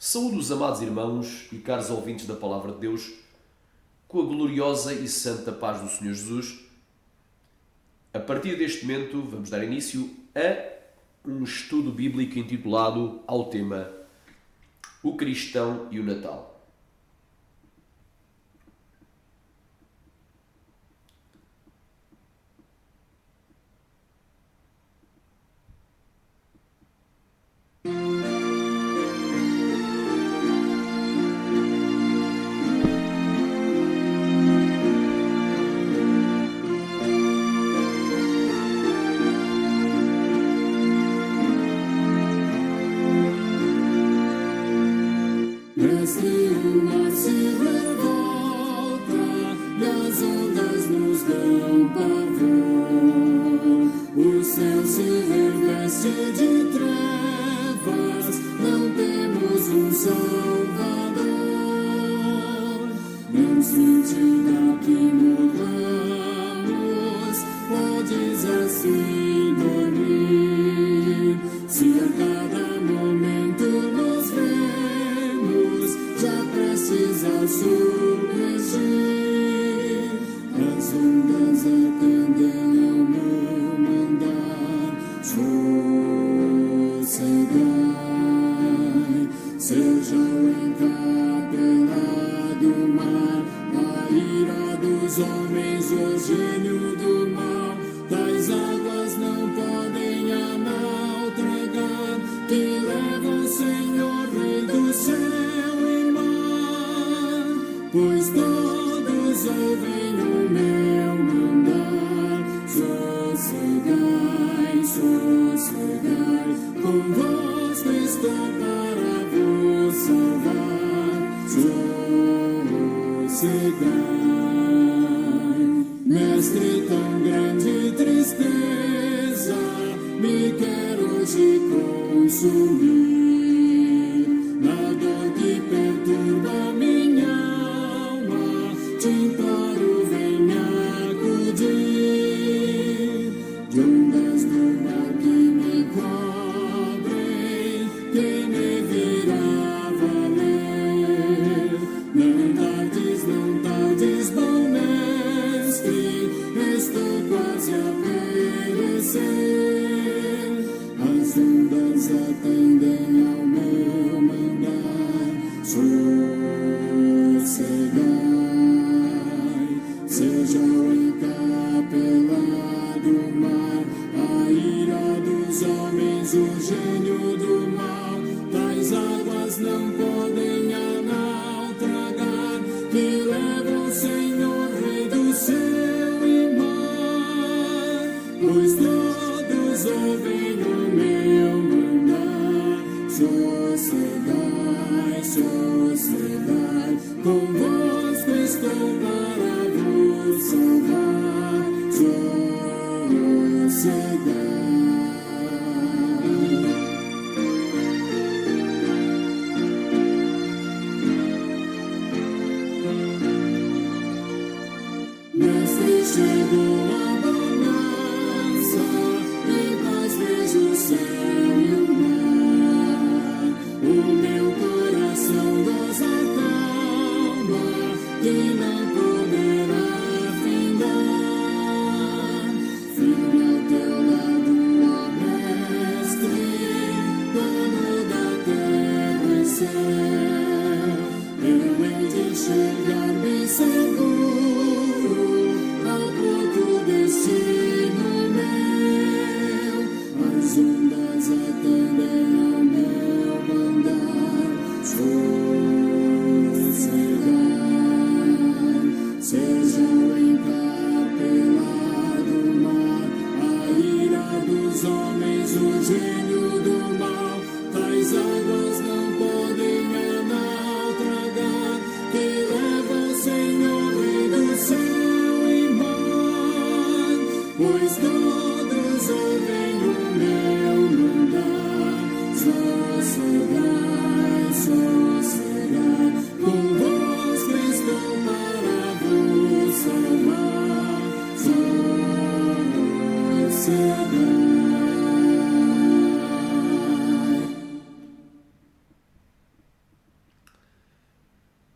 Saúde os amados irmãos e caros ouvintes da Palavra de Deus, com a gloriosa e santa paz do Senhor Jesus. A partir deste momento vamos dar início a um estudo bíblico intitulado ao tema O Cristão e o Natal. Pois todos ouvem o meu mandar. Sossegai, sossegai, convosco estou para vos salvar. Sossegai, mestre, tão grande tristeza me quer hoje consumir. Na dor que perturba minha te imploro, venha acudir. De ondas do mar que me cobrem, quem me virá valer? Não tardes, bom mestre, estou quase a perecer. As ondas atendem ao meu mandar. Sossegai, seja o encapelado mar, a ira dos homens, o gênio do mal. Tais águas não podem a nau tragar, que leva o Senhor, Rei do céu e mar. Pois todos ouvem o meu mandar. Sossegai, sossegai, convosco estou para vos salvar. Sossegai. Mestre, chegou a bonança, em paz vejo o céu e o mar. O meu coração goza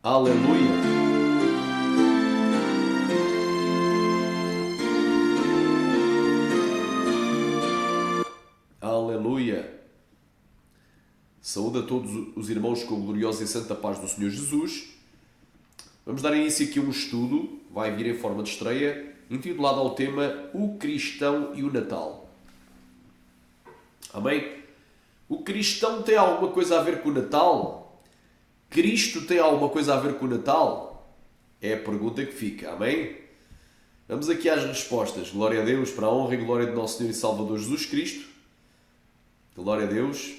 Aleluia. Aleluia. Saúde a todos os irmãos com a gloriosa e santa paz do Senhor Jesus. Vamos dar início aqui a um estudo, vai vir em forma de estreia, intitulado ao tema O Cristão e o Natal. Amém? O cristão tem alguma coisa a ver com o Natal? Cristo tem alguma coisa a ver com o Natal? É a pergunta que fica, amém? Vamos aqui às respostas. Glória a Deus, para a honra e glória de nosso Senhor e Salvador Jesus Cristo. Glória a Deus.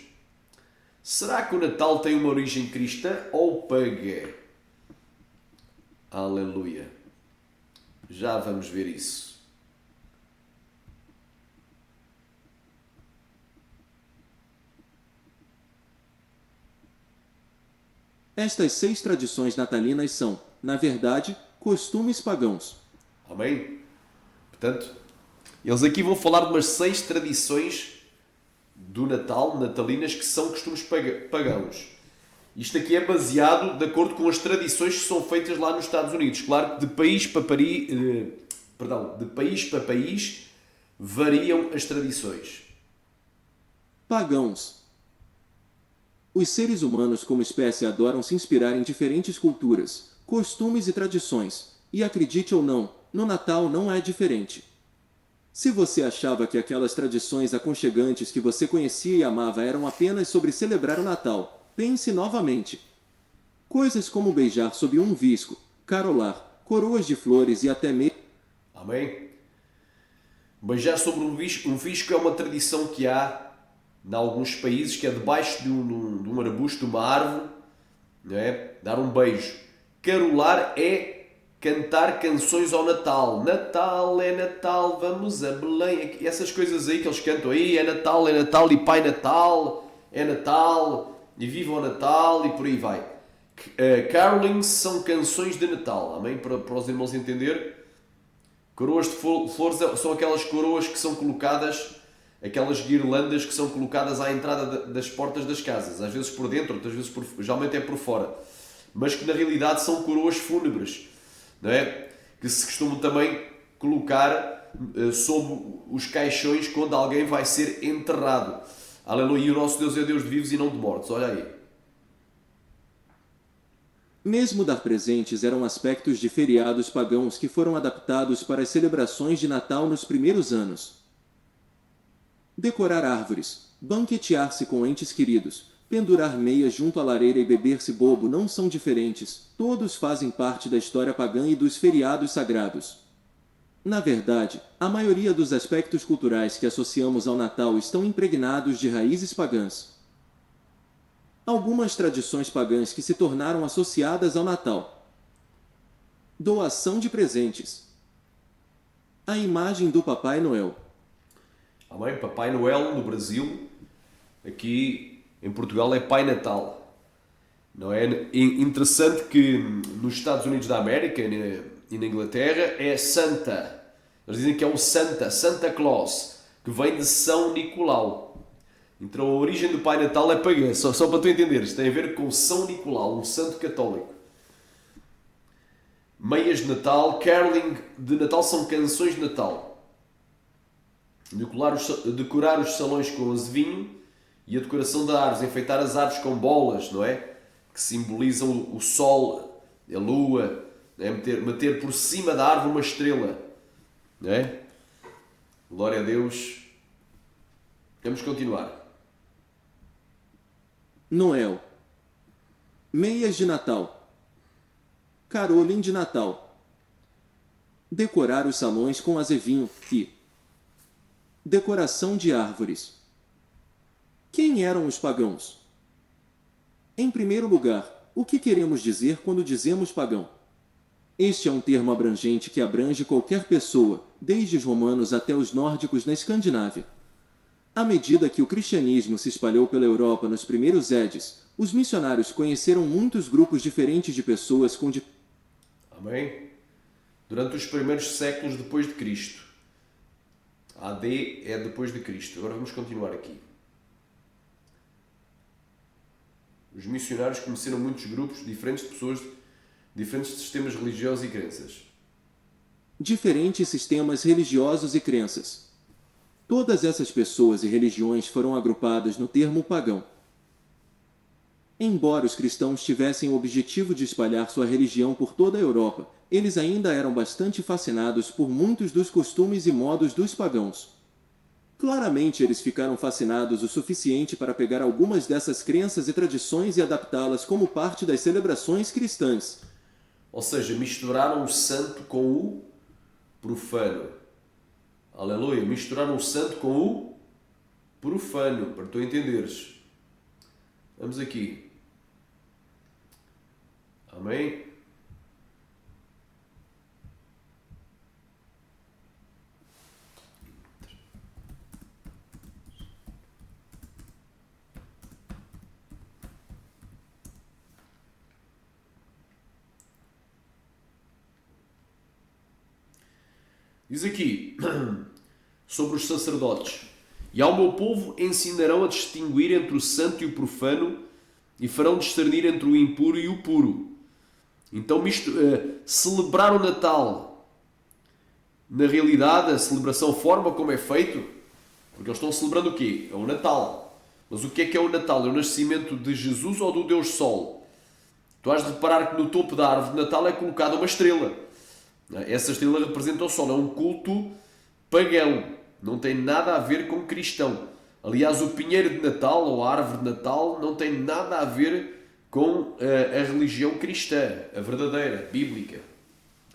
Será que o Natal tem uma origem cristã ou pagã? Aleluia. Já vamos ver isso. Estas 6 tradições natalinas são, na verdade, costumes pagãos. Amém? Portanto, eles aqui vão falar de umas 6 tradições do Natal, natalinas, que são costumes pagãos. Isto aqui é baseado de acordo com as tradições que são feitas lá nos Estados Unidos. Claro que de país para país variam as tradições. Pagãos. Os seres humanos como espécie adoram se inspirar em diferentes culturas, costumes e tradições, e acredite ou não, no Natal não é diferente. Se você achava que aquelas tradições aconchegantes que você conhecia e amava eram apenas sobre celebrar o Natal, pense novamente. Coisas como beijar sob um visco, carolar, coroas de flores e até mesmo... Amém? Beijar sobre um visco é uma tradição que há em alguns países, que é debaixo de um arbusto, de uma árvore, não é? Dar um beijo. Carolar é cantar canções ao Natal. Natal é Natal, vamos a Belém. Essas coisas aí que eles cantam aí, é Natal e Pai Natal, é Natal e viva o Natal e por aí vai. Carolings são canções de Natal, amém? Para os irmãos entenderem. Coroas de flores são aquelas coroas que são colocadas, aquelas guirlandas que são colocadas à entrada das portas das casas, às vezes por dentro, outras vezes geralmente é por fora, mas que na realidade são coroas fúnebres, não é? Que se costumam também colocar sob os caixões quando alguém vai ser enterrado. Aleluia! E o nosso Deus é Deus de vivos e não de mortos, olha aí. Mesmo dar presentes eram aspectos de feriados pagãos que foram adaptados para as celebrações de Natal nos primeiros anos. Decorar árvores, banquetear-se com entes queridos, pendurar meias junto à lareira e beber-se bobo não são diferentes, todos fazem parte da história pagã e dos feriados sagrados. Na verdade, a maioria dos aspectos culturais que associamos ao Natal estão impregnados de raízes pagãs. Algumas tradições pagãs que se tornaram associadas ao Natal. Doação de presentes. A imagem do Papai Noel. Amém? Papai Noel no Brasil, aqui em Portugal é Pai Natal. Não é? Interessante que nos Estados Unidos da América e na Inglaterra é Santa. Eles dizem que é o Santa Claus, que vem de São Nicolau. Então a origem do Pai Natal é pagã, só para tu entenderes, tem a ver com São Nicolau, um santo católico. Meias de Natal, caroling de Natal são canções de Natal. Decorar os salões com azevinho e a decoração de árvores, enfeitar as árvores com bolas, não é? Que simbolizam o sol, a lua, é? Meter por cima da árvore uma estrela, não é? Glória a Deus. Vamos continuar. Noel. Meias de Natal. Carolim de Natal. Decorar os salões com azevinho e decoração de árvores. Quem eram os pagãos? Em primeiro lugar, o que queremos dizer quando dizemos pagão? Este é um termo abrangente que abrange qualquer pessoa, desde os romanos até os nórdicos na Escandinávia. À medida que o cristianismo se espalhou pela Europa nos primeiros edis, os missionários conheceram muitos grupos diferentes de pessoas com... Amém? Durante os primeiros séculos depois de Cristo. AD é depois de Cristo. Agora vamos continuar aqui. Os missionários conheceram muitos grupos diferentes de pessoas Diferentes sistemas religiosos e crenças. Diferentes sistemas religiosos e crenças. Todas essas pessoas e religiões foram agrupadas no termo pagão. Embora os cristãos tivessem o objetivo de espalhar sua religião por toda a Europa, eles ainda eram bastante fascinados por muitos dos costumes e modos dos pagãos. Claramente eles ficaram fascinados o suficiente para pegar algumas dessas crenças e tradições e adaptá-las como parte das celebrações cristãs. Ou seja, misturaram o santo com o profano. Aleluia! Misturaram o santo com o profano, para tu entenderes. Vamos aqui. Amém? Diz aqui, sobre os sacerdotes. E ao meu povo ensinarão a distinguir entre o santo e o profano, e farão discernir entre o impuro e o puro. Então, celebrar o Natal, na realidade, a celebração, a forma como é feito, porque eles estão celebrando o quê? É o Natal. Mas o que é o Natal? É o nascimento de Jesus ou do Deus Sol? Tu has de reparar que no topo da árvore de Natal é colocada uma estrela. Essa estrela representa o Sol. É um culto pagão. Não tem nada a ver com cristão. Aliás, o pinheiro de Natal ou a árvore de Natal não tem nada a ver com a religião cristã, a verdadeira, bíblica.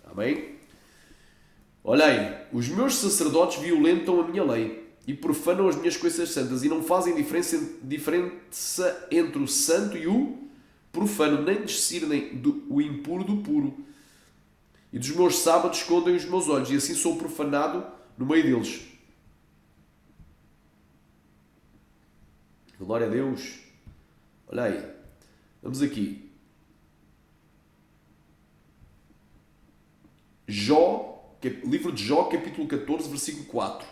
Amém? Olhei, os meus sacerdotes violentam a minha lei e profanam as minhas coisas santas e não fazem diferença entre o santo e o profano, nem discernem o impuro do puro. E dos meus sábados escondem os meus olhos, e assim sou profanado no meio deles. Glória a Deus. Olha aí. Vamos aqui. Livro de Jó, capítulo 14, versículo 4.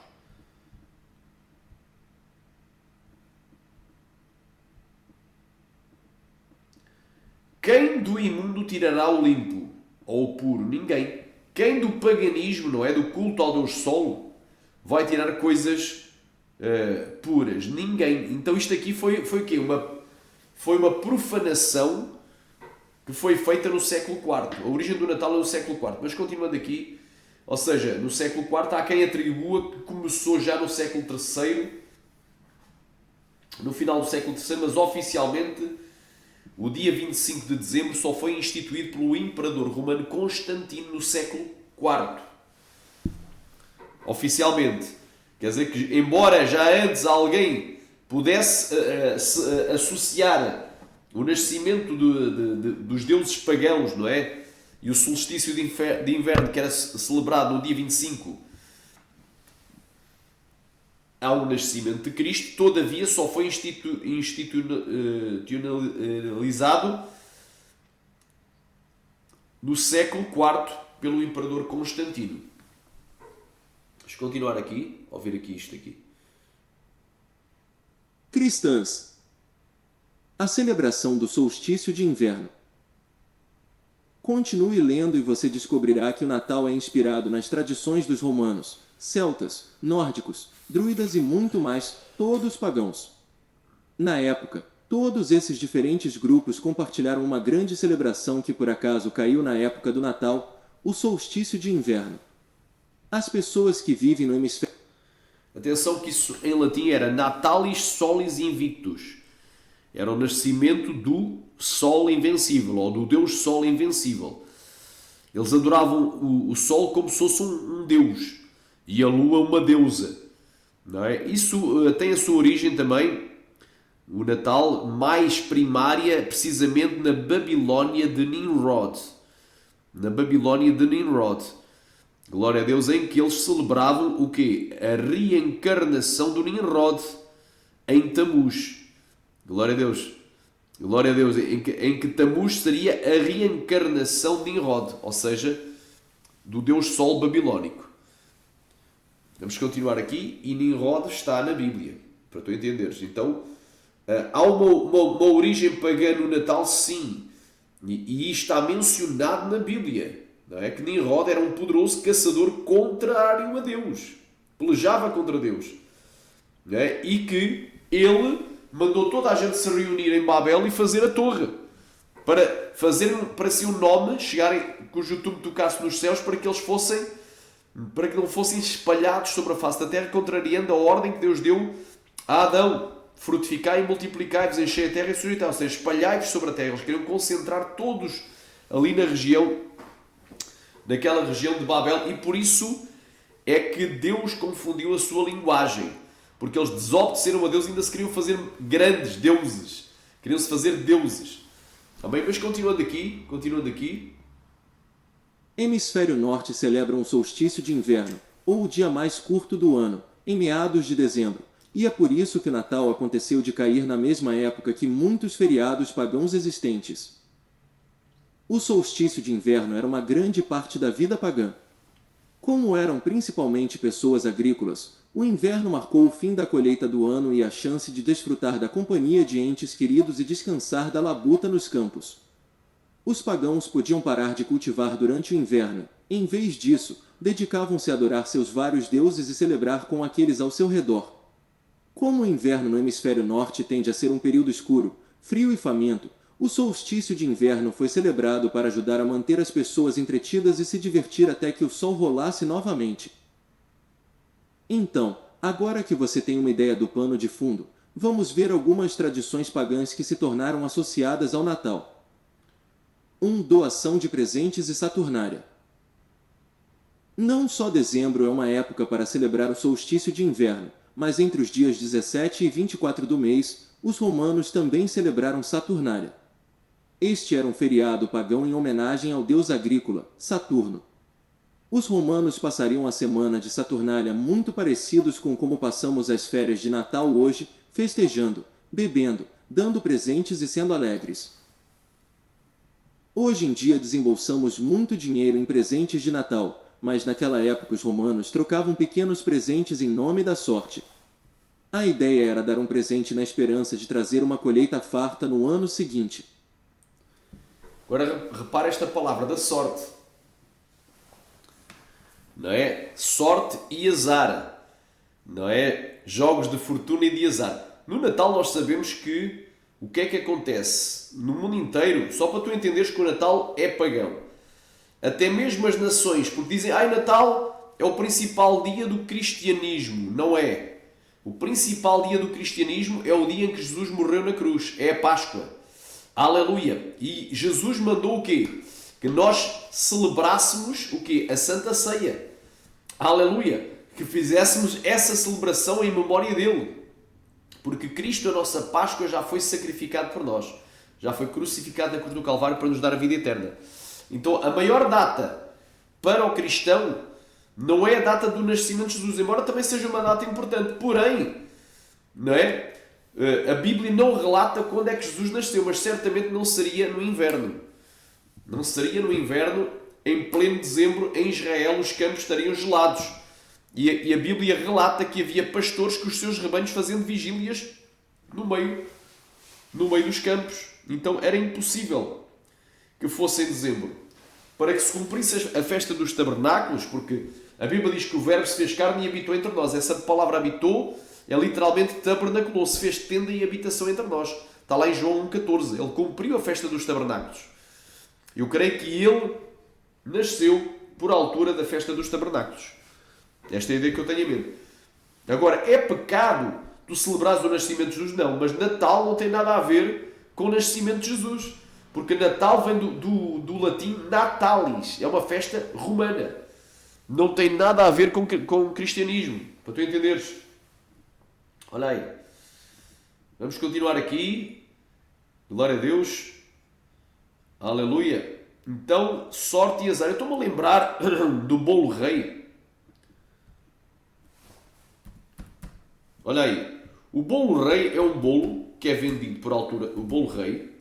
Quem do imundo tirará o limpo? Ou o puro? Ninguém. Quem do paganismo, não é? Do culto ao Deus Sol, vai tirar coisas puras? Ninguém. Então isto aqui foi o quê? Foi uma profanação que foi feita no século IV. A origem do Natal é no século IV. Mas continuando aqui, ou seja, no século IV há quem atribua que começou já no século III, no final do século III, mas oficialmente o dia 25 de dezembro só foi instituído pelo imperador romano Constantino no século IV. Oficialmente. Quer dizer que, embora já antes alguém pudesse associar o nascimento dos deuses pagãos, não é? E o solstício de inverno, que era celebrado no dia 25, ao nascimento de Cristo, todavia só foi institucionalizado no século IV pelo imperador Constantino. Vamos continuar aqui, ouvir aqui isto aqui. Cristãs. A celebração do solstício de inverno. Continue lendo e você descobrirá que o Natal é inspirado nas tradições dos romanos, celtas, nórdicos, druidas e muito mais, todos pagãos. Na época, todos esses diferentes grupos compartilharam uma grande celebração que por acaso caiu na época do Natal, o solstício de inverno. As pessoas que vivem no hemisfério... Atenção que isso em latim era Natalis Solis Invictus. Era o nascimento do Sol Invencível, ou do Deus Sol Invencível. Eles adoravam o Sol como se fosse um Deus, e a Lua uma deusa. Não é? Isso tem a sua origem também, o Natal, mais primária, precisamente na Babilónia de Nimrod. Na Babilónia de Nimrod. Glória a Deus, em que eles celebravam o quê? A reencarnação do Nimrod em Tamuz. Glória a Deus. Glória a Deus. Em que Tamuz seria a reencarnação de Nimrod, ou seja, do Deus Sol babilónico. Vamos continuar aqui, e Nimrod está na Bíblia, para tu entenderes. Então, há uma origem pagã no Natal, sim. E isto está mencionado na Bíblia. Não é? Que Nimrod era um poderoso caçador contrário a Deus. Pelejava contra Deus. Não é? E que ele mandou toda a gente se reunir em Babel e fazer a torre. Para fazer para si um nome, chegarem, cujo tubo tocasse nos céus, para que eles fossem, para que não fossem espalhados sobre a face da terra, contrariando a ordem que Deus deu a Adão. Frutificai e multiplicai-vos, enchei a terra e sujeitai, ou seja, espalhai-vos sobre a terra. Eles queriam concentrar todos ali na região, naquela região de Babel, e por isso é que Deus confundiu a sua linguagem, porque eles desobedeceram a Deus e ainda se queriam fazer grandes deuses, queriam-se fazer deuses. Amém? Mas continuando aqui. Hemisfério Norte celebra um solstício de inverno, ou o dia mais curto do ano, em meados de dezembro. E é por isso que Natal aconteceu de cair na mesma época que muitos feriados pagãos existentes. O solstício de inverno era uma grande parte da vida pagã. Como eram principalmente pessoas agrícolas, o inverno marcou o fim da colheita do ano e a chance de desfrutar da companhia de entes queridos e descansar da labuta nos campos. Os pagãos podiam parar de cultivar durante o inverno, e, em vez disso, dedicavam-se a adorar seus vários deuses e celebrar com aqueles ao seu redor. Como o inverno no hemisfério norte tende a ser um período escuro, frio e faminto, o solstício de inverno foi celebrado para ajudar a manter as pessoas entretidas e se divertir até que o sol rolasse novamente. Então, agora que você tem uma ideia do pano de fundo, vamos ver algumas tradições pagãs que se tornaram associadas ao Natal. 1. Doação de presentes e Saturnália. Não só dezembro é uma época para celebrar o solstício de inverno, mas entre os dias 17 e 24 do mês, os romanos também celebraram Saturnália. Este era um feriado pagão em homenagem ao deus agrícola, Saturno. Os romanos passariam a semana de Saturnália muito parecidos com como passamos as férias de Natal hoje, festejando, bebendo, dando presentes e sendo alegres. Hoje em dia desembolsamos muito dinheiro em presentes de Natal, mas naquela época os romanos trocavam pequenos presentes em nome da sorte. A ideia era dar um presente na esperança de trazer uma colheita farta no ano seguinte. Agora repara esta palavra da sorte. Não é? Sorte e azar. Não é? Jogos de fortuna e de azar. No Natal nós sabemos que o que é que acontece no mundo inteiro, só para tu entenderes que o Natal é pagão. Até mesmo as nações, porque dizem, Natal é o principal dia do cristianismo. Não é. O principal dia do cristianismo é o dia em que Jesus morreu na cruz. É a Páscoa. Aleluia. E Jesus mandou o quê? Que nós celebrássemos o quê? A Santa Ceia. Aleluia. Que fizéssemos essa celebração em memória dele. Porque Cristo, a nossa Páscoa, já foi sacrificado por nós. Já foi crucificado na cruz do Calvário para nos dar a vida eterna. Então, a maior data para o cristão não é a data do nascimento de Jesus, embora também seja uma data importante. Porém, não é? A Bíblia não relata quando é que Jesus nasceu, mas certamente não seria no inverno. Não seria no inverno, em pleno dezembro, em Israel, os campos estariam gelados. E a Bíblia relata que havia pastores que os seus rebanhos faziam vigílias no meio dos campos. Então era impossível que fosse em dezembro. Para que se cumprisse a festa dos tabernáculos, porque a Bíblia diz que o Verbo se fez carne e habitou entre nós. Essa palavra habitou é literalmente tabernaculou, se fez tenda e habitação entre nós. Está lá em João 1,14. Ele cumpriu a festa dos tabernáculos. Eu creio que ele nasceu por altura da festa dos tabernáculos. Esta é a ideia que eu tenho em mente. Agora, é pecado tu celebrares o nascimento de Jesus? Não, mas Natal não tem nada a ver com o nascimento de Jesus. Porque Natal vem do latim natalis. É uma festa romana. Não tem nada a ver com o cristianismo. Para tu entenderes. Olha aí. Vamos continuar aqui. Glória a Deus. Aleluia. Então, sorte e azar. Eu estou-me a lembrar do bolo rei. Olha aí. O bolo rei é um bolo que é vendido por altura. O bolo rei.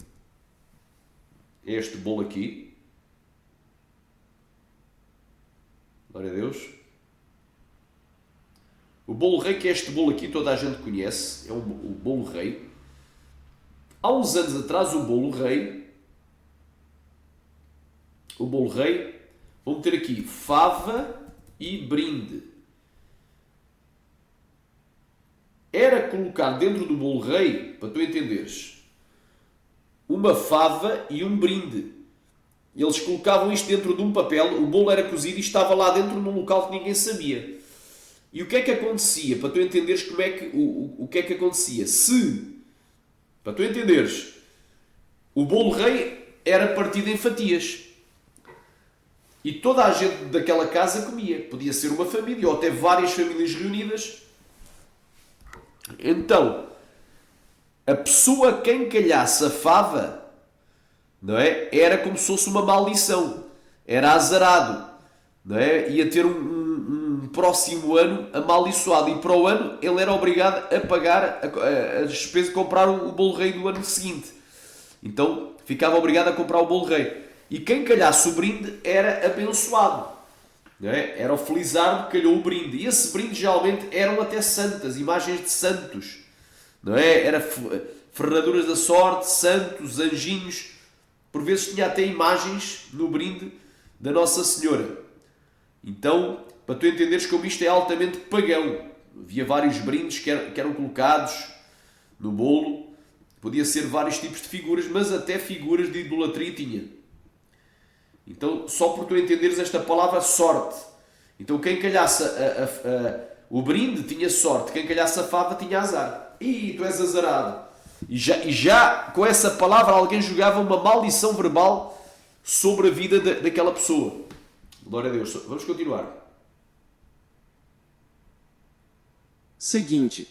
É este bolo aqui. Glória a Deus. O bolo rei, que é este bolo aqui, toda a gente conhece. É o bolo rei. Há uns anos atrás, o bolo rei o bolo rei, vou meter aqui fava e brinde. Era colocado dentro do bolo rei, para tu entenderes, uma fava e um brinde. Eles colocavam isto dentro de um papel, o bolo era cozido e estava lá dentro num local que ninguém sabia. E o que é que acontecia? Para tu entenderes como é que, o que é que acontecia. Para tu entenderes, o bolo rei era partido em fatias. E toda a gente daquela casa comia. Podia ser uma família ou até várias famílias reunidas. Então, a pessoa quem calhasse a fava, não é? Era como se fosse uma maldição. Era azarado. Não é? Ia ter um próximo ano amaldiçoado. E para o ano ele era obrigado a pagar a despesa de comprar o bolo rei do ano seguinte. Então ficava obrigado a comprar o bolo rei. E quem calhasse o brinde era abençoado. Não é? Era o felizardo que calhou o brinde. E esse brinde geralmente eram até santas, imagens de santos. Não é? Era ferraduras da sorte, santos, anjinhos. Por vezes tinha até imagens no brinde da Nossa Senhora. Então, para tu entenderes como isto é altamente pagão. Havia vários brindes que eram colocados no bolo. Podia ser vários tipos de figuras, mas até figuras de idolatria tinha. Então, só por tu entenderes esta palavra sorte. Então, quem calhasse o brinde tinha sorte. Quem calhasse a fava tinha azar. Ih, tu és azarado. E já com essa palavra alguém jogava uma maldição verbal sobre a vida daquela pessoa. Glória a Deus. Vamos continuar. Seguinte.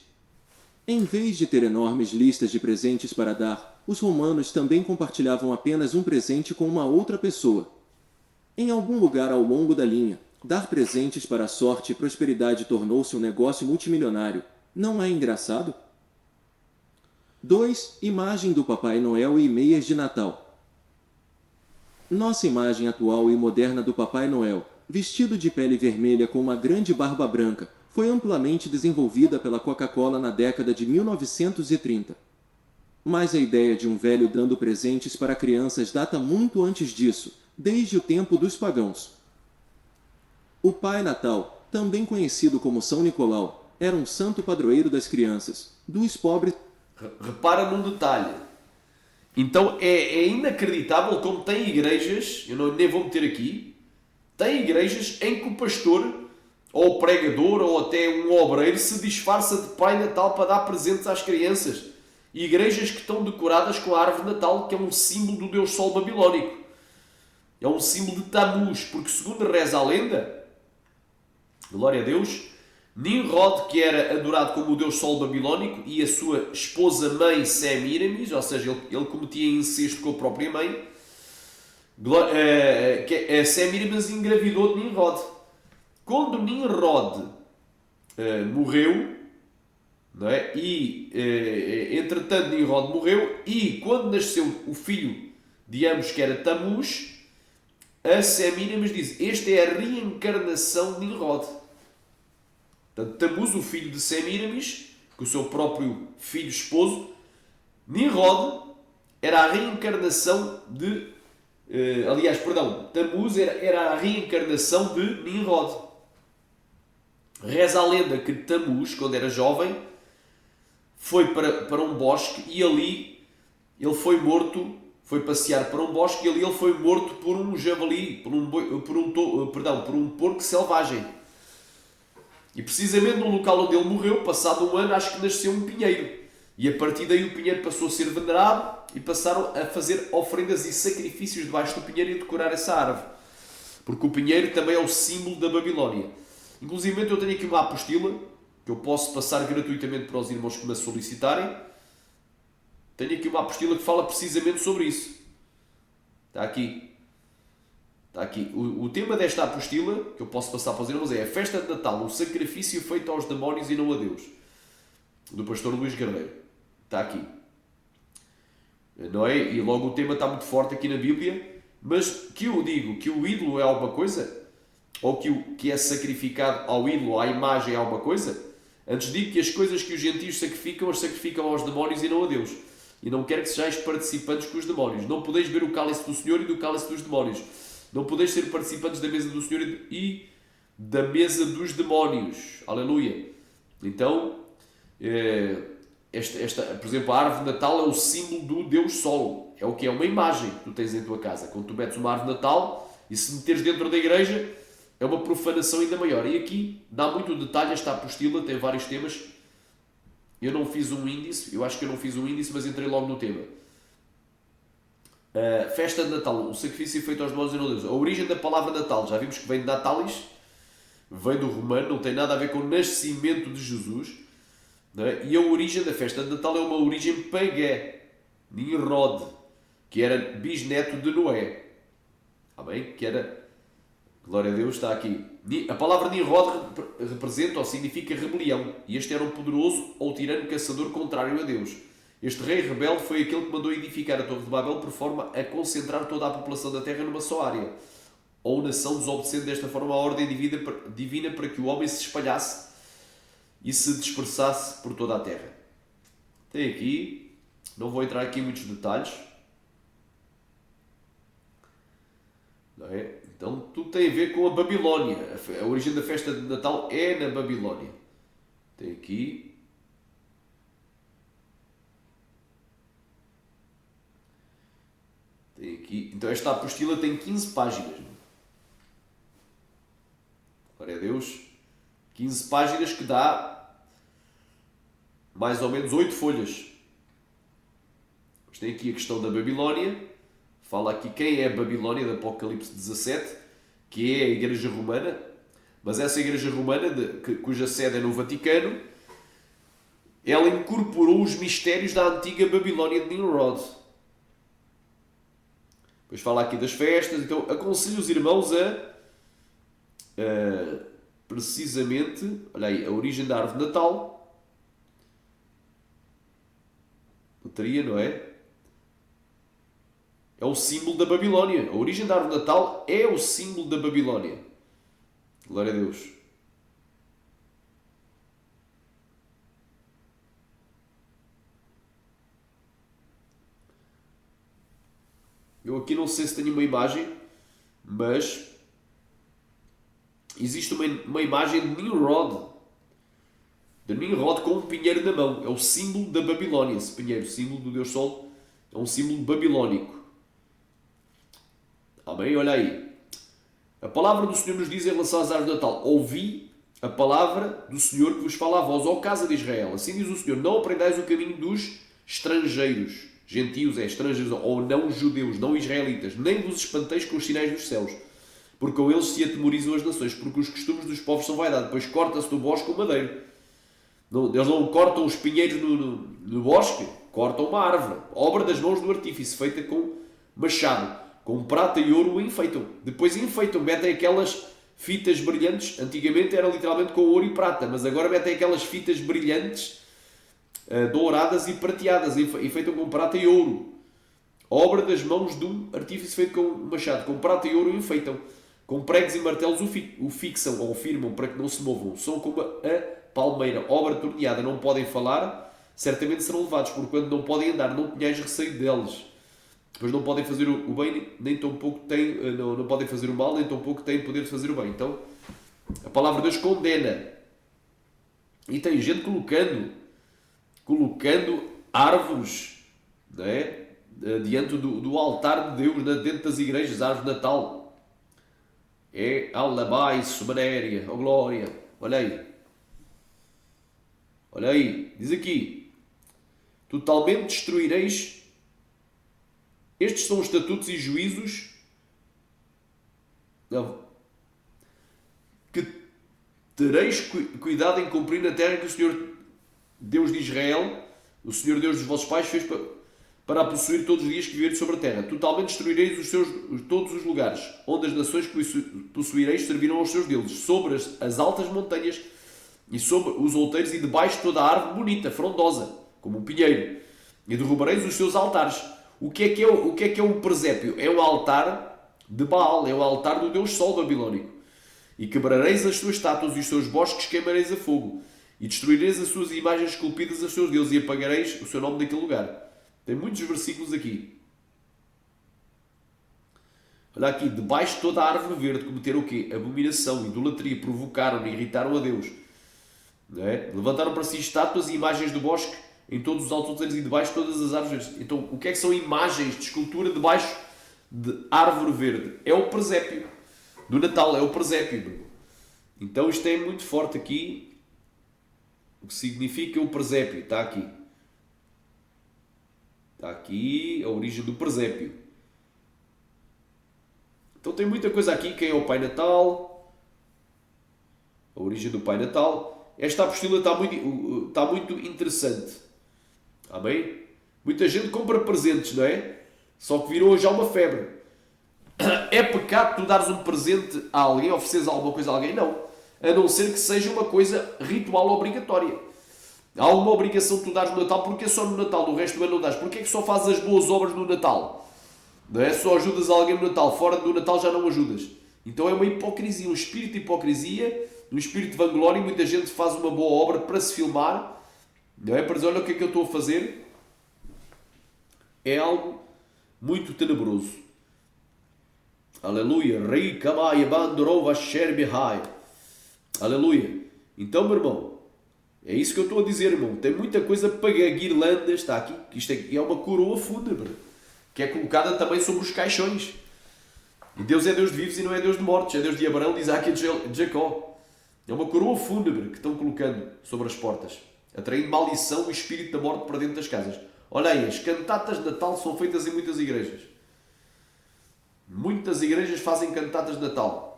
Em vez de ter enormes listas de presentes para dar, os romanos também compartilhavam apenas um presente com uma outra pessoa. Em algum lugar ao longo da linha, dar presentes para a sorte e prosperidade tornou-se um negócio multimilionário. Não é engraçado? 2. Imagem do Papai Noel e meias de Natal. Nossa imagem atual e moderna do Papai Noel, vestido de pele vermelha com uma grande barba branca, foi amplamente desenvolvida pela Coca-Cola na década de 1930. Mas a ideia de um velho dando presentes para crianças data muito antes disso, desde o tempo dos pagãos. O Pai Natal, também conhecido como São Nicolau, era um santo padroeiro das crianças, dos pobres. Repara num detalhe. Então é inacreditável como tem igrejas, nem vou meter aqui, tem igrejas em que o pastor, ou o pregador, ou até um obreiro se disfarça de Pai Natal para dar presentes às crianças. Igrejas que estão decoradas com a árvore de Natal, que é um símbolo do Deus Sol babilónico. É um símbolo de Tamuz, porque segundo reza a lenda, glória a Deus, Nimrod, que era adorado como o Deus Sol babilónico, e a sua esposa-mãe Semiramis, ou seja, ele cometia incesto com a própria mãe, a Semiramis engravidou de Nimrod. Quando Nimrod morreu, não é? Entretanto Nimrod morreu, e quando nasceu o filho de ambos, que era Tamuz, a Semiramis diz: esta é a reencarnação de Nimrod. Portanto, Tamuz, o filho de Semiramis, com o seu próprio filho esposo, Nimrod era a reencarnação de... Tamuz era a reencarnação de Nimrod. Reza a lenda que Tamuz, quando era jovem, foi para um bosque e ali ele foi morto, foi passear para um bosque e ali ele foi morto por um javali, por um porco selvagem. E precisamente no local onde ele morreu, passado um ano, acho que nasceu um pinheiro. E a partir daí o pinheiro passou a ser venerado e passaram a fazer ofrendas e sacrifícios debaixo do pinheiro e a decorar essa árvore. Porque o pinheiro também é o símbolo da Babilónia. Inclusive eu tenho aqui uma apostila que eu posso passar gratuitamente para os irmãos que me solicitarem. Tenho aqui uma apostila que fala precisamente sobre isso. Está aqui. Está aqui. O tema desta apostila, que eu posso passar para os irmãos, é a festa de Natal, um sacrifício feito aos demónios e não a Deus. Do pastor Luís Guerreiro. Está aqui. Não é? E logo o tema está muito forte aqui na Bíblia. Mas que eu digo que o ídolo é alguma coisa, ou que é sacrificado ao ídolo, à imagem é alguma coisa, antes digo que as coisas que os gentios sacrificam, as sacrificam aos demónios e não a Deus. E não quero que sejais participantes com os demónios. Não podeis beber o cálice do Senhor e do cálice dos demónios. Não podeis ser participantes da mesa do Senhor e da mesa dos demónios. Aleluia. Então, por exemplo, a árvore de Natal é o símbolo do Deus Sol. É o que é uma imagem que tu tens em tua casa. Quando tu metes uma árvore de Natal e se meteres dentro da igreja, é uma profanação ainda maior. E aqui dá muito detalhe esta apostila, tem vários temas. Eu não fiz um índice, eu acho que eu não fiz um índice, mas entrei logo no tema. Festa de Natal, o sacrifício feito aos mortos e não Deus. A origem da palavra Natal, já vimos que vem de Natalis, vem do romano, não tem nada a ver com o nascimento de Jesus. Não é? E a origem da festa de Natal é uma origem pagã, Nimrod, que era bisneto de Noé. Amém? Que era, glória a Deus, está aqui. A palavra Nimrod representa ou significa rebelião. E este era um poderoso ou tirano caçador contrário a Deus. Este rei rebelde foi aquele que mandou edificar a Torre de Babel por forma a concentrar toda a população da terra numa só área. Ou nação desobedecendo desta forma a ordem divina para que o homem se espalhasse e se dispersasse por toda a terra. Tem aqui, não vou entrar aqui em muitos detalhes. Não é? Então tudo tem a ver com a Babilónia. A origem da festa de Natal é na Babilónia. Tem aqui. Então esta apostila tem 15 páginas. Glória a Deus. 15 páginas que dá mais ou menos 8 folhas. Mas tem aqui a questão da Babilónia. Fala aqui quem é a Babilónia, de Apocalipse 17, que é a Igreja Romana. Mas essa Igreja Romana, cuja sede é no Vaticano, ela incorporou os mistérios da antiga Babilónia de Nimrod. Depois fala aqui das festas. Então aconselho os irmãos a precisamente, olha aí, a origem da árvore de Natal. Loteria, não é? É o símbolo da Babilónia. A origem da árvore de Natal é o símbolo da Babilónia. Glória a Deus. Eu aqui não sei se tenho uma imagem, mas existe uma imagem de Nimrod. De Nimrod com um pinheiro na mão. É o símbolo da Babilónia. Esse pinheiro, símbolo do Deus Sol, é um símbolo babilónico. Amém? Olha aí. A palavra do Senhor nos diz em relação às árvores de Natal: ouvi a palavra do Senhor que vos fala a vós, ó casa de Israel. Assim diz o Senhor: não aprendais o caminho dos estrangeiros. Gentios é estrangeiros ou não judeus, não israelitas. Nem vos espanteis com os sinais dos céus, porque com eles se atemorizam as nações, porque os costumes dos povos são vaidade. Depois corta-se do bosque o madeiro. Eles não cortam os pinheiros no bosque, cortam uma árvore. Obra das mãos do artífice, feita com machado. Com prata e ouro o enfeitam. Depois enfeitam, metem aquelas fitas brilhantes. Antigamente era literalmente com ouro e prata, mas agora metem aquelas fitas brilhantes, douradas e prateadas, enfeitam com prata e ouro. Obra das mãos do artífice, feito com machado. Com prata e ouro o enfeitam. Com pregos e martelos o fixam ou firmam para que não se movam. São como a palmeira, obra torneada. Não podem falar, certamente serão levados, porque quando não podem andar, não tenhais receio deles. Depois não podem fazer o bem, nem tão pouco têm, não podem fazer o mal, nem tão pouco têm poder de fazer o bem. Então, a palavra de Deus condena. E tem gente colocando árvores, não é? Diante do altar de Deus, dentro das igrejas, árvore de Natal. É alabai, soberéria, oh glória. Olha aí. Olha aí. Diz aqui: totalmente destruireis. Estes são os estatutos e juízos que tereis cuidado em cumprir na terra que o Senhor Deus de Israel, o Senhor Deus dos vossos pais, fez para a possuir todos os dias que viverdes sobre a terra. Totalmente destruireis todos os lugares onde as nações que possuireis serviram aos seus deuses, sobre as altas montanhas e sobre os outeiros e debaixo de toda a árvore bonita, frondosa, como um pinheiro, e derrubareis os seus altares. O que é um presépio? É um altar de Baal, é um altar do Deus Sol babilónico. E quebrareis as suas estátuas e os seus bosques queimareis a fogo. E destruireis as suas imagens esculpidas aos seus deuses e apagareis o seu nome daquele lugar. Tem muitos versículos aqui. Olha aqui, debaixo de toda a árvore verde cometeram o quê? Abominação, idolatria, provocaram, irritaram a Deus. Não é? Levantaram para si estátuas e imagens do bosque em todos os altos outeiros e debaixo de todas as árvores verdes. Então, o que é que são imagens de escultura debaixo de árvore verde? É o presépio do Natal, é o presépio. Então, isto é muito forte aqui. O que significa o presépio? Está aqui. Está aqui a origem do presépio. Então tem muita coisa aqui. Quem é o Pai Natal? A origem do Pai Natal. Esta apostila está muito interessante. Amém? Muita gente compra presentes, não é? Só que virou já uma febre. É pecado tu dares um presente a alguém, ofereceres alguma coisa a alguém? Não. A não ser que seja uma coisa ritual obrigatória. Há uma obrigação que tu dares no Natal, porque é só no Natal, no resto do ano não dás. Porque é que só fazes as boas obras no Natal? Não é? Só ajudas alguém no Natal, fora do Natal já não ajudas. Então é uma hipocrisia, um espírito de hipocrisia, um espírito de vanglória. Muita gente faz uma boa obra para se filmar, não é? Para dizer, olha o que é que eu estou a fazer. É algo muito tenebroso. Aleluia. Rei kamai bandorou vasher bihai. Aleluia. Então, meu irmão, é isso que eu estou a dizer, irmão. Tem muita coisa para guirlandas, está aqui, que isto é uma coroa fúnebre, que é colocada também sobre os caixões. E Deus é Deus de vivos e não é Deus de mortos, é Deus de Abraão, de Isaac e de Jacó. É uma coroa fúnebre que estão colocando sobre as portas, atraindo maldição e espírito da morte para dentro das casas. Olha aí, as cantatas de Natal são feitas em muitas igrejas. Muitas igrejas fazem cantatas de Natal.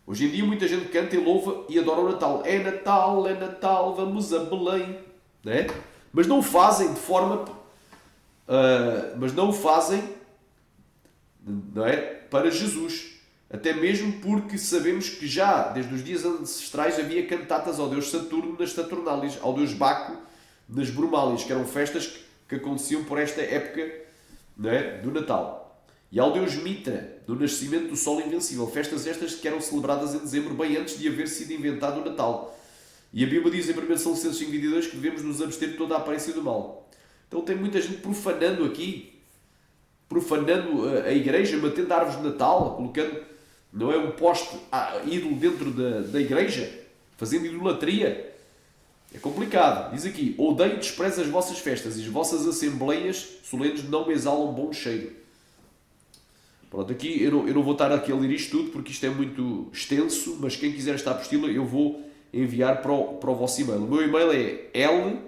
Hoje em dia muita gente canta e louva e adora o Natal. É Natal, vamos a Belém. Não é? Mas não o fazem de forma... não é? Para Jesus. Até mesmo porque sabemos que já, desde os dias ancestrais, havia cantatas ao Deus Saturno nas Saturnálias, ao Deus Baco nas Brumálias, que eram festas que aconteciam por esta época, não é? Do Natal. E ao Deus Mitra, do nascimento do Sol Invencível. Festas estas que eram celebradas em dezembro, bem antes de haver sido inventado o Natal. E a Bíblia diz em 1 São Licenses 5:22 que devemos nos abster de toda a aparência do mal. Então tem muita gente profanando aqui, profanando a igreja, matando árvores de Natal, colocando, não é, um poste ídolo dentro da igreja, fazendo idolatria. É complicado. Diz aqui, odeio e desprezo as vossas festas e as vossas assembleias solenes não me exalam bom cheiro. Pronto, aqui eu não vou estar aqui a ler isto tudo porque isto é muito extenso, mas quem quiser esta apostila eu vou enviar para o vosso e-mail. O meu e-mail é L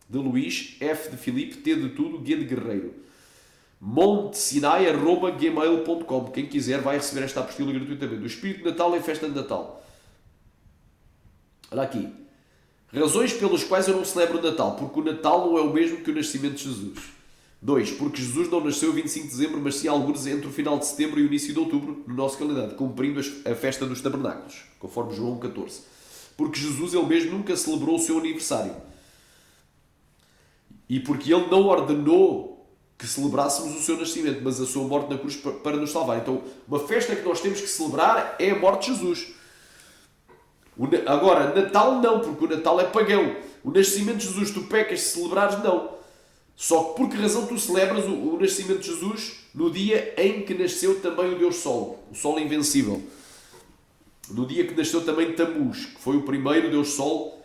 de Luís, F de Filipe, T de tudo, G de Guerreiro. montesinai@gmail.com. Quem quiser vai receber esta apostila gratuitamente. O Espírito de Natal é festa de Natal. Olha aqui. Razões pelas quais eu não celebro o Natal. Porque o Natal não é o mesmo que o nascimento de Jesus. 2. Porque Jesus não nasceu 25 de dezembro, mas sim alguns entre o final de setembro e o início de outubro, no nosso calendário, cumprindo a festa dos tabernáculos, conforme João 14. Porque Jesus, ele mesmo, nunca celebrou o seu aniversário. E porque ele não ordenou que celebrássemos o seu nascimento, mas a sua morte na cruz para nos salvar. Então, uma festa que nós temos que celebrar é a morte de Jesus. Agora, Natal não, porque o Natal é pagão. O nascimento de Jesus, tu pecas se celebrares, não. Só que por que razão tu celebras o nascimento de Jesus no dia em que nasceu também o Deus Sol, o Sol Invencível? No dia que nasceu também Tamuz, que foi o primeiro Deus Sol,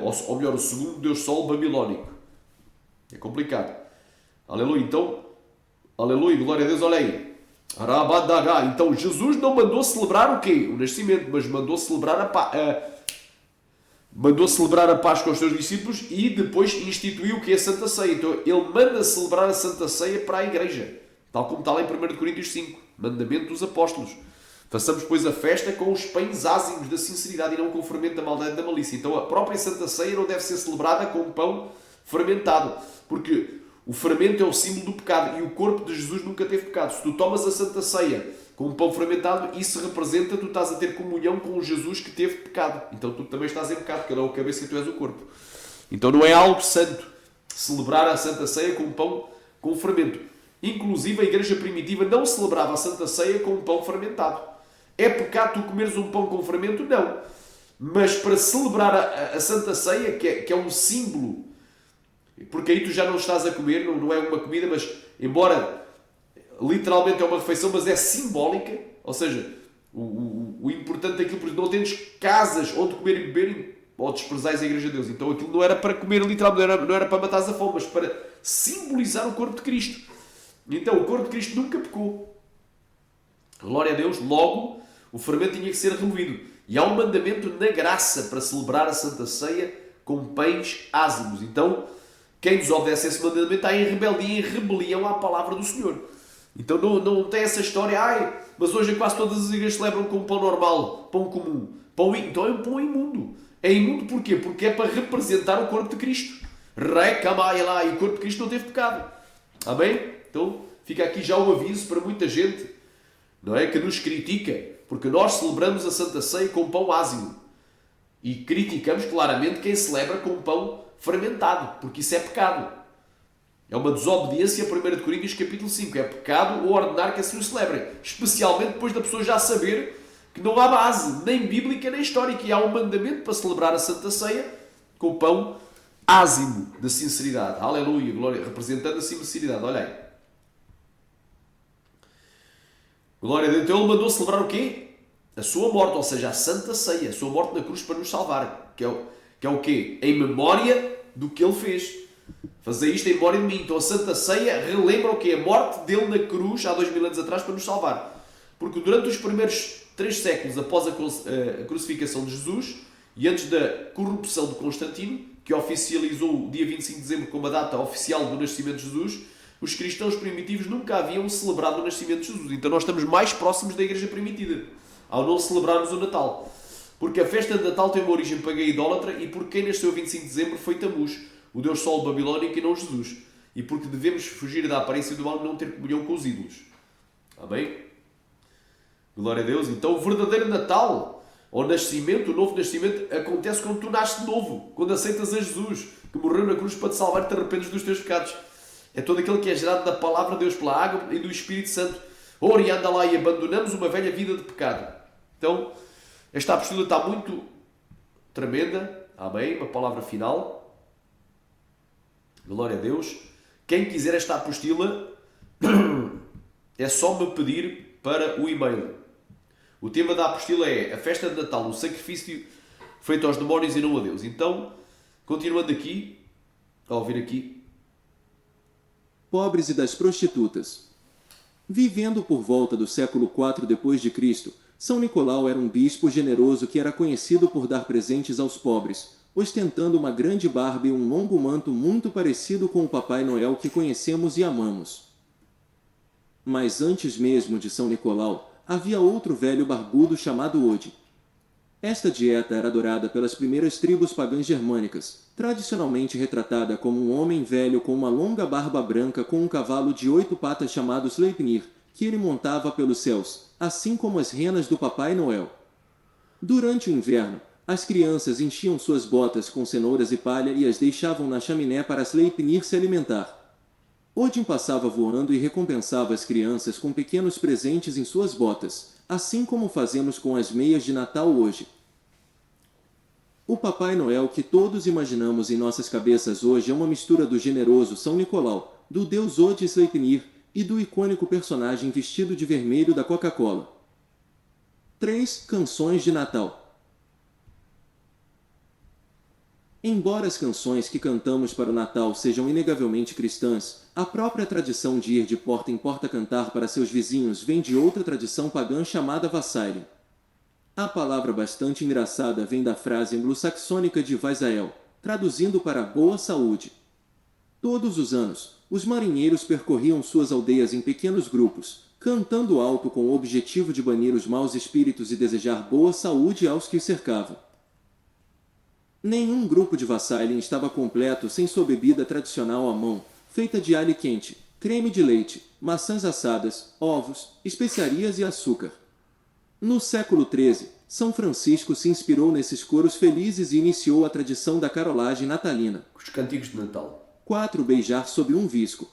ou melhor, o segundo Deus Sol babilónico. É complicado. Aleluia. Então, aleluia, glória a Deus, olha aí. Então, Jesus não mandou celebrar o quê? O nascimento, mas mandou celebrar a Páscoa aos seus discípulos e depois instituiu o que é a Santa Ceia. Então, ele manda celebrar a Santa Ceia para a Igreja. Tal como está lá em 1 Coríntios 5. Mandamento dos apóstolos. Façamos, pois, a festa com os pães ázimos da sinceridade e não com o fermento da maldade e da malícia. Então, a própria Santa Ceia não deve ser celebrada com pão fermentado. Porque o fermento é o símbolo do pecado. E o corpo de Jesus nunca teve pecado. Se tu tomas a Santa Ceia com um pão fermentado, isso representa que tu estás a ter comunhão com o Jesus que teve pecado. Então tu também estás em pecado, porque ele é o cabeça e tu és o corpo. Então não é algo santo celebrar a Santa Ceia com um pão com fermento. Inclusive a igreja primitiva não celebrava a Santa Ceia com um pão fermentado. É pecado tu comeres um pão com fermento? Não. Mas para celebrar a Santa Ceia, que é um símbolo, porque aí tu já não estás a comer, não é uma comida, mas embora literalmente é uma refeição, mas é simbólica, ou seja, o importante daquilo, porque não temos casas onde comer e beber ou desprezais a Igreja de Deus. Então aquilo não era para comer literalmente, não era para matar a fome, mas para simbolizar o corpo de Cristo. Então o corpo de Cristo nunca pecou. Glória a Deus. Logo, o fermento tinha que ser removido. E há um mandamento na graça para celebrar a Santa Ceia com pães ázimos. Então, quem desobedece esse mandamento está em rebeldia, em rebelião à palavra do Senhor. Então não tem essa história, mas hoje quase todas as igrejas celebram com pão normal, pão comum. Então é um pão imundo. É imundo porquê? Porque é para representar o corpo de Cristo. Recamaia lá, e o corpo de Cristo não teve pecado. Amém? Então fica aqui já o aviso para muita gente, não é, que nos critica, porque nós celebramos a Santa Ceia com pão ázimo. E criticamos claramente quem celebra com pão fermentado, porque isso é pecado. É uma desobediência a 1 Coríntios capítulo 5. É pecado o ordenar que assim o celebrem. Especialmente depois da pessoa já saber que não há base, nem bíblica, nem histórica. E há um mandamento para celebrar a Santa Ceia com pão ázimo de sinceridade. Aleluia, glória, representando a sinceridade. Olha aí. Glória a Deus. Então ele mandou celebrar o quê? A sua morte, ou seja, a Santa Ceia. A sua morte na cruz para nos salvar. Que é o quê? Em memória do que ele fez. Fazer isto em memória de mim. Então a Santa Ceia relembra o quê? A morte dele na cruz há 2000 anos atrás para nos salvar. Porque durante os primeiros 3 séculos após a crucificação de Jesus e antes da corrupção de Constantino, que oficializou o dia 25 de dezembro como a data oficial do nascimento de Jesus, os cristãos primitivos nunca haviam celebrado o nascimento de Jesus. Então nós estamos mais próximos da Igreja primitiva ao não celebrarmos o Natal. Porque a festa de Natal tem uma origem pagã e idólatra e porque quem nasceu 25 de dezembro foi Tamuz, o deus Sol babilónico, e não Jesus. E porque devemos fugir da aparência do mal e não ter comunhão com os ídolos. Amém? Glória a Deus. Então o verdadeiro Natal, ou nascimento, o novo nascimento, acontece quando tu nasces de novo. Quando aceitas a Jesus, que morreu na cruz para te salvar e te arrependes dos teus pecados. É todo aquele que é gerado da palavra de Deus, pela água e do Espírito Santo. Ora e anda lá e abandonamos uma velha vida de pecado. Então, esta apostila está muito tremenda. Amém? Uma palavra final. Glória a Deus. Quem quiser esta apostila é só me pedir para o e-mail. O tema da apostila é a festa de Natal, um sacrifício feito aos demónios e não a Deus. Então, continuando aqui, a ouvir aqui. Pobres e das prostitutas. Vivendo por volta do século IV d.C., São Nicolau era um bispo generoso que era conhecido por dar presentes aos pobres, ostentando uma grande barba e um longo manto muito parecido com o Papai Noel que conhecemos e amamos. Mas antes mesmo de São Nicolau, havia outro velho barbudo chamado Ode. Esta dieta era adorada pelas primeiras tribos pagãs germânicas, tradicionalmente retratada como um homem velho com uma longa barba branca com um cavalo de 8 patas chamado Sleipnir, que ele montava pelos céus, assim como as renas do Papai Noel. Durante o inverno, as crianças enchiam suas botas com cenouras e palha e as deixavam na chaminé para Sleipnir se alimentar. Odin passava voando e recompensava as crianças com pequenos presentes em suas botas, assim como fazemos com as meias de Natal hoje. O Papai Noel que todos imaginamos em nossas cabeças hoje é uma mistura do generoso São Nicolau, do deus Ode Sleipnir e do icônico personagem vestido de vermelho da Coca-Cola. 3 Canções de Natal. Embora as canções que cantamos para o Natal sejam inegavelmente cristãs, a própria tradição de ir de porta em porta cantar para seus vizinhos vem de outra tradição pagã chamada Vassailing. A palavra bastante engraçada vem da frase anglo-saxônica de Vasael, traduzindo para boa saúde. Todos os anos, os marinheiros percorriam suas aldeias em pequenos grupos, cantando alto com o objetivo de banir os maus espíritos e desejar boa saúde aos que os cercavam. Nenhum grupo de Vassailing estava completo sem sua bebida tradicional à mão, feita de alho quente, creme de leite, maçãs assadas, ovos, especiarias e açúcar. No século XIII, São Francisco se inspirou nesses coros felizes e iniciou a tradição da carolagem natalina. Os cantigos de Natal. 4 Beijar sob um visco.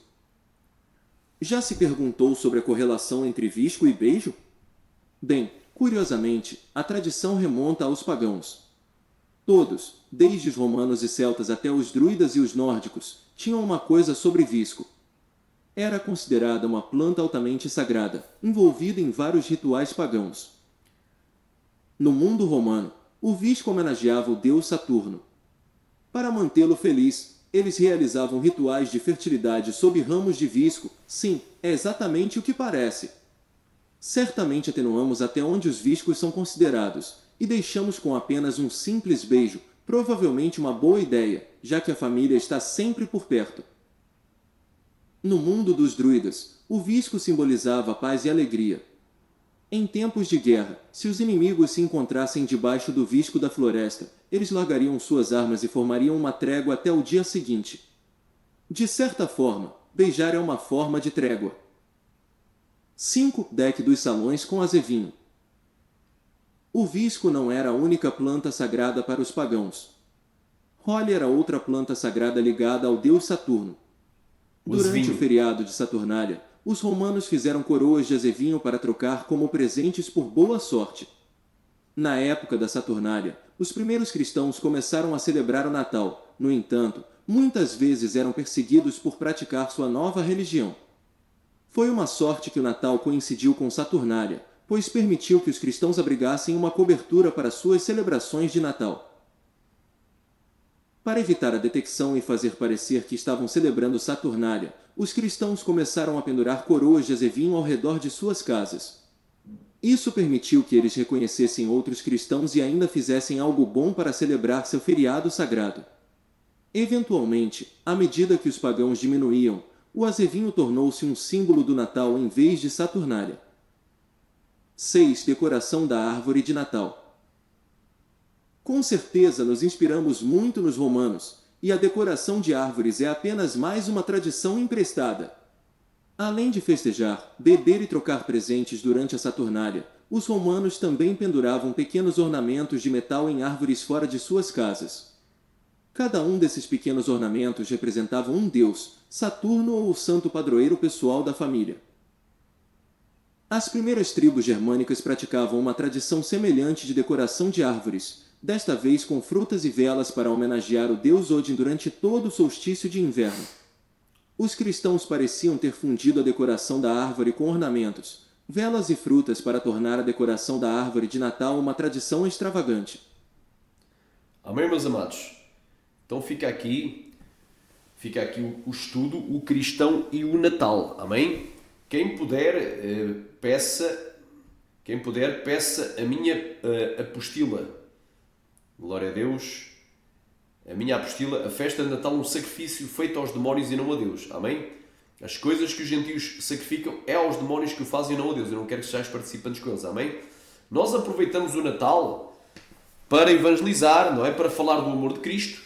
Já se perguntou sobre a correlação entre visco e beijo? Bem, curiosamente, a tradição remonta aos pagãos. Todos, desde os romanos e celtas até os druidas e os nórdicos, tinham uma coisa sobre visco. era considerada uma planta altamente sagrada, envolvida em vários rituais pagãos. No mundo romano, o visco homenageava o deus Saturno. Para mantê-lo feliz, eles realizavam rituais de fertilidade sob ramos de visco. Sim, é exatamente o que parece. Certamente atenuamos até onde os viscos são considerados, e deixamos com apenas um simples beijo, provavelmente uma boa ideia, já que a família está sempre por perto. No mundo dos druidas, o visco simbolizava paz e alegria. Em tempos de guerra, se os inimigos se encontrassem debaixo do visco da floresta, eles largariam suas armas e formariam uma trégua até o dia seguinte. De certa forma, beijar é uma forma de trégua. 5. Deck dos salões com azevinho. O visco não era a única planta sagrada para os pagãos. Holly era outra planta sagrada ligada ao deus Saturno. Durante o feriado de Saturnália, os romanos fizeram coroas de azevinho para trocar como presentes por boa sorte. Na época da Saturnália, os primeiros cristãos começaram a celebrar o Natal. No entanto, muitas vezes eram perseguidos por praticar sua nova religião. Foi uma sorte que o Natal coincidiu com Saturnália, pois permitiu que os cristãos abrigassem uma cobertura para suas celebrações de Natal. Para evitar a detecção e fazer parecer que estavam celebrando Saturnália, os cristãos começaram a pendurar coroas de azevinho ao redor de suas casas. Isso permitiu que eles reconhecessem outros cristãos e ainda fizessem algo bom para celebrar seu feriado sagrado. Eventualmente, à medida que os pagãos diminuíam, o azevinho tornou-se um símbolo do Natal em vez de Saturnália. 6. Decoração da árvore de Natal. Com certeza nos inspiramos muito nos romanos, e a decoração de árvores é apenas mais uma tradição emprestada. Além de festejar, beber e trocar presentes durante a Saturnália, os romanos também penduravam pequenos ornamentos de metal em árvores fora de suas casas. Cada um desses pequenos ornamentos representava um deus, Saturno ou o santo padroeiro pessoal da família. As primeiras tribos germânicas praticavam uma tradição semelhante de decoração de árvores, desta vez com frutas e velas para homenagear o deus Odin durante todo o solstício de inverno. Os cristãos pareciam ter fundido a decoração da árvore com ornamentos, velas e frutas para tornar a decoração da árvore de Natal uma tradição extravagante. Amém, meus amados? Então fica aqui o estudo, o cristão e o Natal. Amém? Quem puder, peça a minha apostila. Glória a Deus. A minha apostila, a festa de Natal, um sacrifício feito aos demónios e não a Deus. Amém? As coisas que os gentios sacrificam é aos demónios que o fazem e não a Deus. Eu não quero que sejais participantes com eles. Amém? Nós aproveitamos o Natal para evangelizar, não é? Para falar do amor de Cristo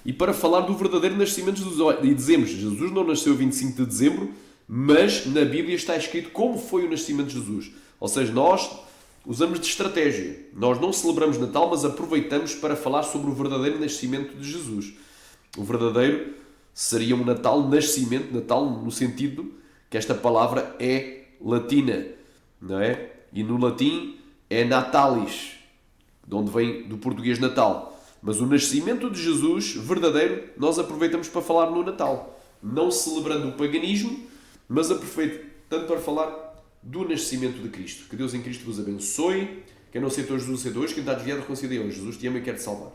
e para falar do verdadeiro nascimento de Jesus. E dizemos, Jesus não nasceu 25 de dezembro, mas na Bíblia está escrito como foi o nascimento de Jesus. Ou seja, nós usamos de estratégia. Nós não celebramos Natal, mas aproveitamos para falar sobre o verdadeiro nascimento de Jesus. O verdadeiro seria um Natal, nascimento, Natal no sentido que esta palavra é latina, não é? E no latim é natalis, de onde vem do português Natal. Mas o nascimento de Jesus, verdadeiro, nós aproveitamos para falar no Natal. Não celebrando o paganismo, mas aproveitando para falar do nascimento de Cristo. Que Deus em Cristo vos abençoe. Quem não aceitou Jesus, aceitou hoje. Quem está desviado, reconcilia hoje. Jesus te ama e quer te salvar.